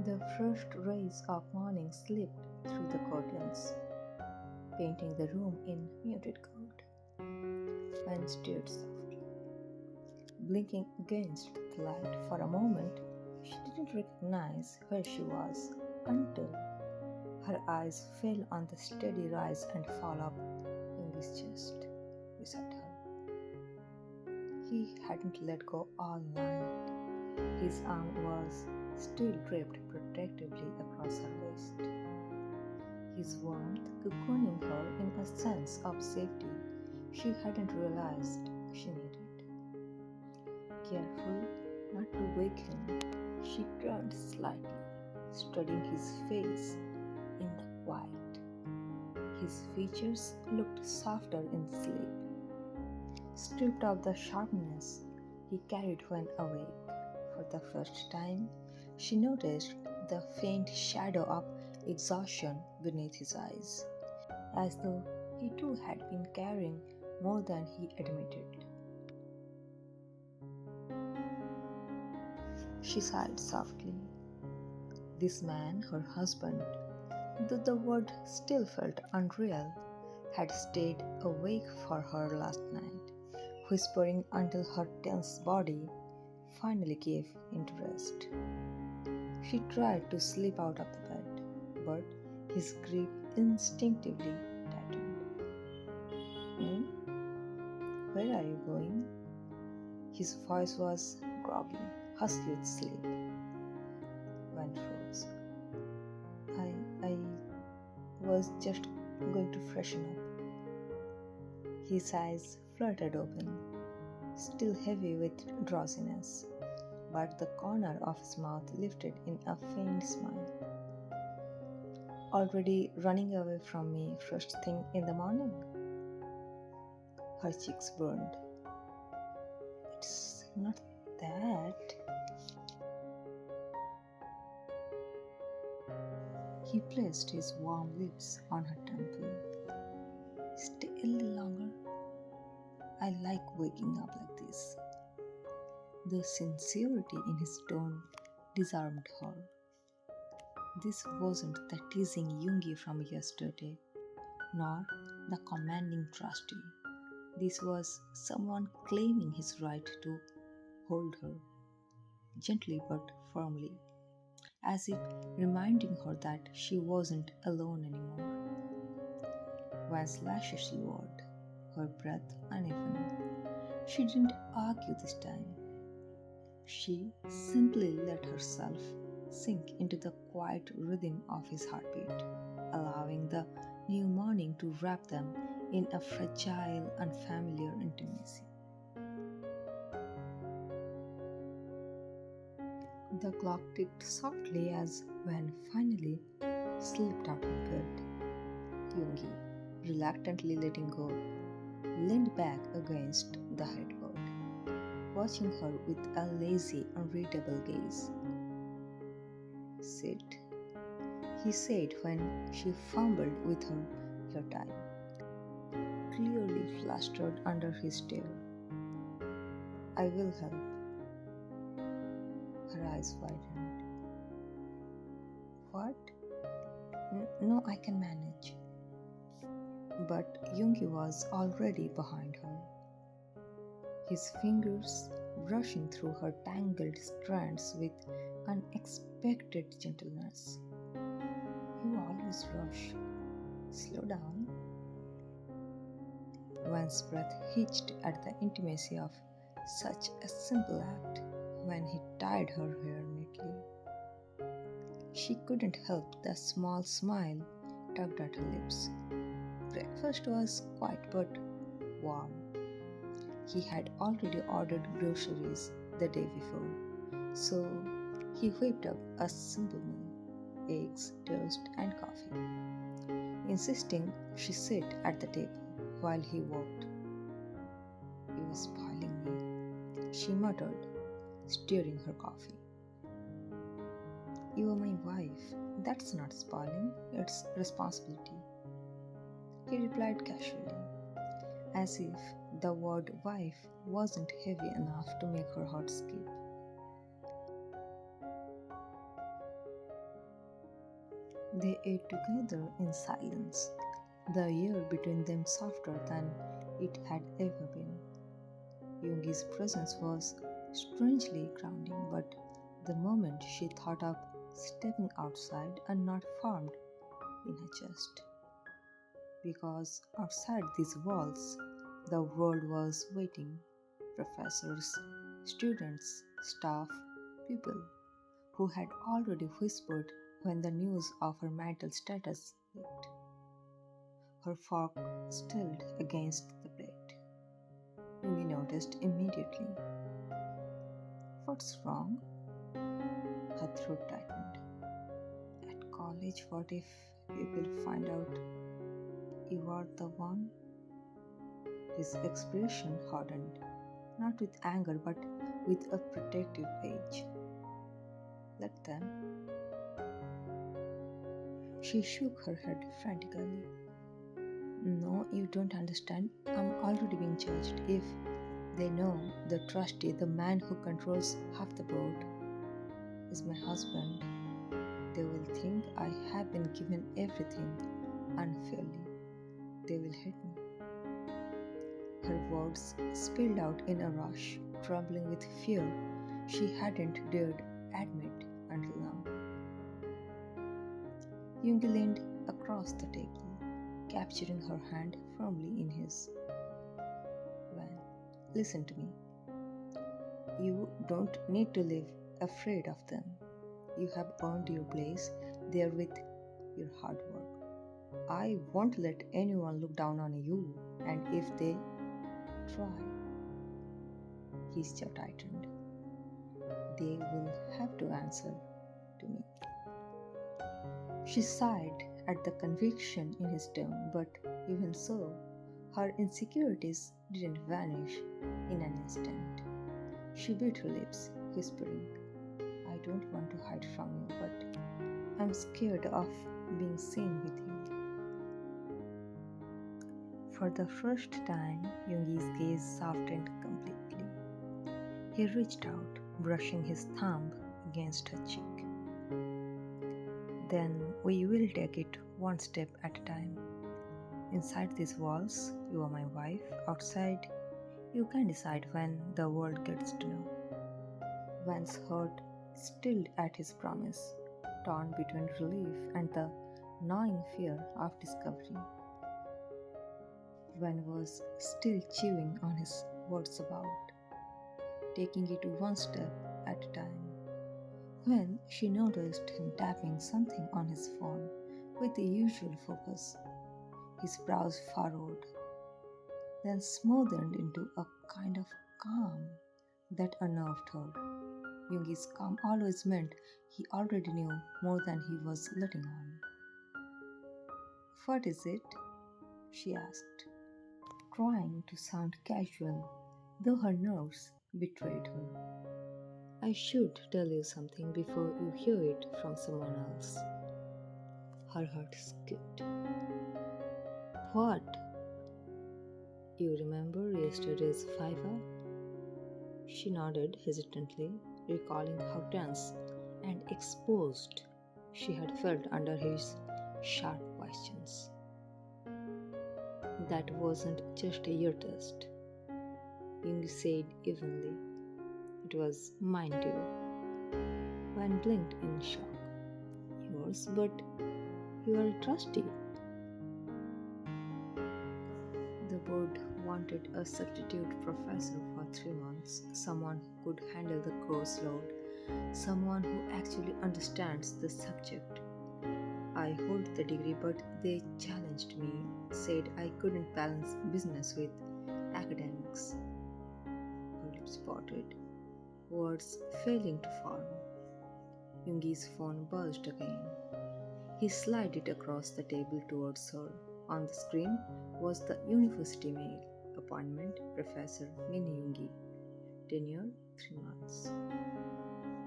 The first rays of morning slipped through the curtains, painting the room in muted gold, and stirred softly. Blinking against the light for a moment, she didn't recognize where she was until her eyes fell on the steady rise and fall of Yogi's chest beside her. He hadn't let go all night. His arm was still draped protectively across her waist, his warmth cocooning her in a sense of safety she hadn't realized she needed. Careful not to wake him, she turned slightly, studying his face in the quiet. His features looked softer in sleep, stripped of the sharpness he carried when awake. For the first time, she noticed the faint shadow of exhaustion beneath his eyes, as though he too had been carrying more than he admitted. She sighed softly. This man, her husband, though the word still felt unreal, had stayed awake for her last night, whispering until her tense body finally gave in to rest. She tried to slip out of the bed, but his grip instinctively tightened. "Hmm? Where are you going?" His voice was groggy, husky with sleep. Van froze. I was just going to freshen up. His eyes fluttered open, still heavy with drowsiness, but the corner of his mouth lifted in a faint smile. "Already running away from me first thing in the morning?" Her cheeks burned. "It's not that." He placed his warm lips on her temple. "Stay a little longer. I like waking up like this." The sincerity in his tone disarmed her. This wasn't the teasing Yoongi from yesterday, nor the commanding trustee. This was someone claiming his right to hold her, gently but firmly, as if reminding her that she wasn't alone anymore. Van's lashes lowered, her breath uneven. She didn't argue this time. She simply let herself sink into the quiet rhythm of his heartbeat, allowing the new morning to wrap them in a fragile, unfamiliar intimacy. The clock ticked softly as Van finally slipped out of bed. Yoongi, reluctantly letting go, leaned back against the headboard, watching her with a lazy, unreadable gaze. "Sit," he said when she fumbled with her hair tie, clearly flustered under his stare. "I will help." Her eyes widened. "What?" No, I can manage." But Yoongi was already behind her, his fingers brushing through her tangled strands with unexpected gentleness. "You always rush. Slow down." Van's breath hitched at the intimacy of such a simple act when he tied her hair neatly. She couldn't help the small smile tugged at her lips. Breakfast was quiet but warm. He had already ordered groceries the day before, so he whipped up a simple meal: eggs, toast, and coffee, insisting she sit at the table while he worked. "You were spoiling me," she muttered, stirring her coffee. "You are my wife. That's not spoiling, it's responsibility," he replied casually, as if the word wife wasn't heavy enough to make her heart skip. They ate together in silence, the air between them softer than it had ever been. Yungi's presence was strangely grounding, but the moment she thought of stepping outside a knot formed in her chest. Because outside these walls, the world was waiting. Professors, students, staff, people who had already whispered when the news of her marital status leaked. Her fork stilled against the plate. Yumi noticed immediately. What's wrong? Her throat tightened. At college, what if people find out you are the one? His expression hardened, not with anger but with a protective edge. Let them. She shook her head frantically. No, you don't understand. I'm already being judged. If they know the trustee, the man who controls half the board, is my husband, they will think I have been given everything unfairly. They will hate me. Her words spilled out in a rush, trembling with fear she hadn't dared admit until now. Yoongi leaned across the table, capturing her hand firmly in his. Well, listen to me. You don't need to live afraid of them. You have earned your place there with your hard work. I won't let anyone look down on you, and if they try, his jaw tightened, they will have to answer to me. She sighed at the conviction in his tone, but even so, her insecurities didn't vanish in an instant. She bit her lips, whispering, I don't want to hide from you, but I'm scared of being seen with you. For the first time, Yoongi's gaze softened completely. He reached out, brushing his thumb against her cheek. Then we will take it one step at a time. Inside these walls, you are my wife. Outside, you can decide when the world gets to know. Van's heart stilled at his promise, torn between relief and the gnawing fear of discovery. Van was still chewing on his words about taking it one step at a time. When she noticed him tapping something on his phone with the usual focus, his brows furrowed, then smoothened into a kind of calm that unnerved her. Yoongi's calm always meant he already knew more than he was letting on. What is it? She asked, trying to sound casual, though her nerves betrayed her. I should tell you something before you hear it from someone else. Her heart skipped. What? You remember yesterday's fiver? She nodded hesitantly, recalling how tense and exposed she had felt under his sharp questions. That wasn't just a ear test, Yoongi said evenly. It was mine too. Van blinked in shock. Yours, but you are a trustee. The board wanted a substitute professor for 3 months, someone who could handle the course load, someone who actually understands the subject. I hold the degree, but they challenged me, said I couldn't balance business with academics. Her lips parted, words failing to form. Yoongi's phone buzzed again. He slid it across the table towards her. On the screen was the university mail. Appointment, Professor Min Yoongi. Tenure, 3 months.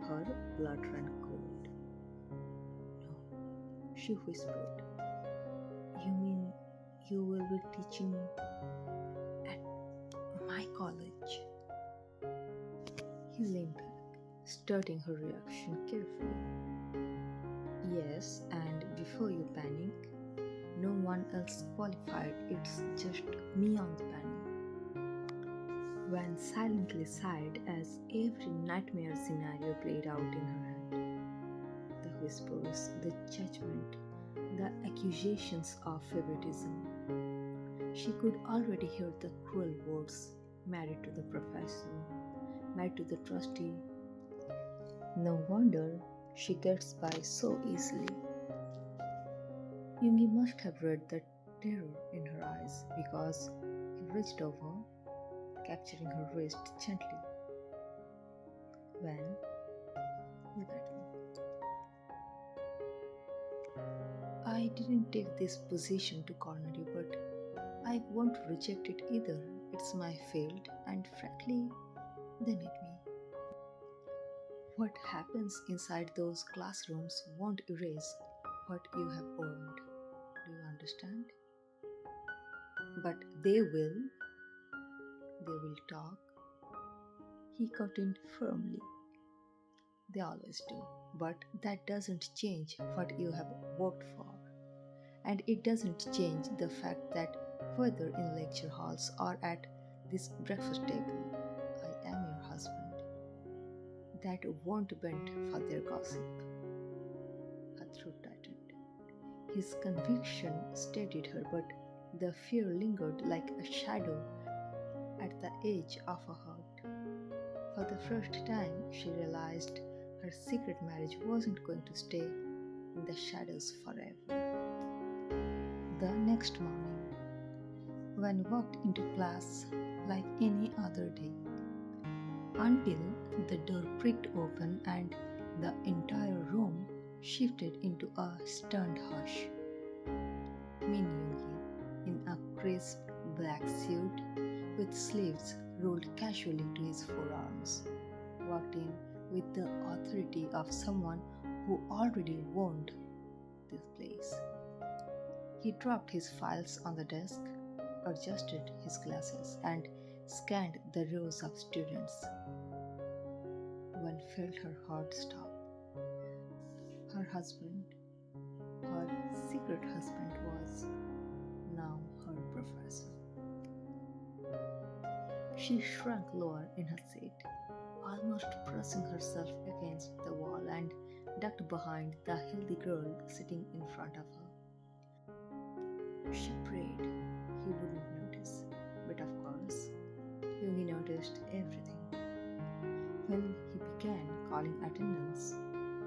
Her blood ran cold. No, she whispered. You mean you will be teaching at my college? He leaned back, studying her reaction carefully. Yes, and before you panic, no one else qualified, it's just me on the panel. Van silently sighed as every nightmare scenario played out in her head. The whispers, the judgment, the accusations of favoritism. She could already hear the cruel words, married to the professor, married to the trustee. No wonder she gets by so easily. Yungi must have read the terror in her eyes because he reached over, capturing her wrist gently. When, look at me. I didn't take this position to corner you, but I won't reject it either. It's my field, and frankly, they need me. What happens inside those classrooms won't erase what you have earned. Do you understand? But they will talk. He cut in firmly. They always do. But that doesn't change what you have worked for. And it doesn't change the fact that whether in lecture halls or at this breakfast table, I am your husband. That won't bend for their gossip. Her throat tightened. His conviction steadied her, but the fear lingered like a shadow at the edge of her heart. For the first time, she realized her secret marriage wasn't going to stay in the shadows forever. The next morning, Van walked into class like any other day, until the door creaked open and the entire room shifted into a stunned hush. Min Yoongi, in a crisp black suit with sleeves rolled casually to his forearms, walked in with the authority of someone who already owned this place. He dropped his files on the desk, adjusted his glasses, and scanned the rows of students. One felt her heart stop. Her husband, her secret husband, was now her professor. She shrank lower in her seat, almost pressing herself against the wall and ducked behind the healthy girl sitting in front of her. She prayed he wouldn't notice, but of course, Yoongi noticed everything. When he began calling attendance,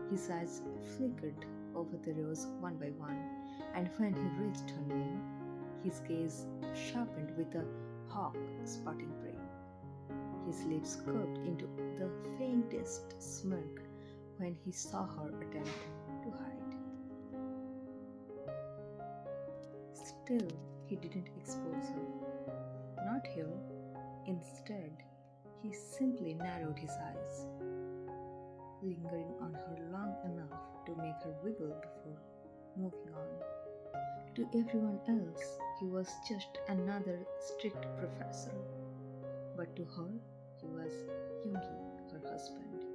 his eyes flickered over the rows one by one, and when he reached her name, his gaze sharpened with a hawk spotting prey. His lips curved into the faintest smirk when he saw her attempt to hide. Still, he didn't expose her. Not here. Instead, he simply narrowed his eyes, lingering on her long enough to make her wiggle before moving on. To everyone else, he was just another strict professor. But to her, he was Yoongi, her husband,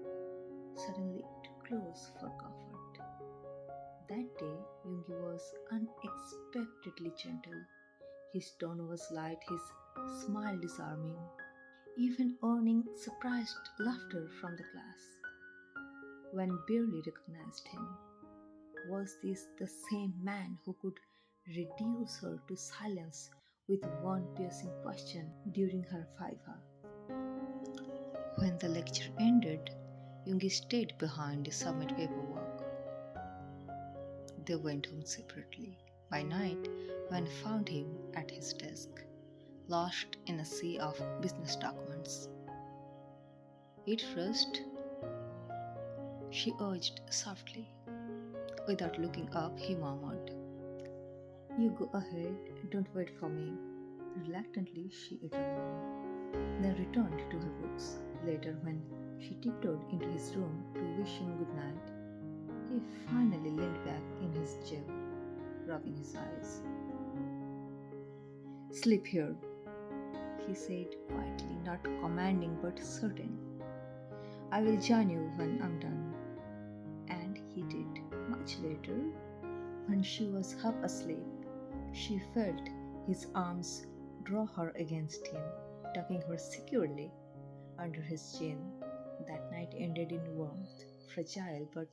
suddenly too close for comfort. That day, Yoongi was unexpectedly gentle. His tone was light, his smile disarming, even earning surprised laughter from the class. When barely recognized him, was this the same man who could reduce her to silence with one piercing question during her fiva? When the lecture ended, Yoongi stayed behind to submit paperwork. They went home separately. By night, Van found him at his desk, lost in a sea of business documents. Eat first, she urged softly. Without looking up, he murmured, "You go ahead, don't wait for me." Reluctantly, she ate alone, then returned to her books. Later, when she tiptoed into his room to wish him good night, he finally leaned back in his chair, rubbing his eyes. "Sleep here," he said quietly, not commanding but certain. "I will join you when I'm done." And he did. Much later, When she was half asleep, she felt his arms draw her against him, tucking her securely under his chin. That night ended in warmth, fragile but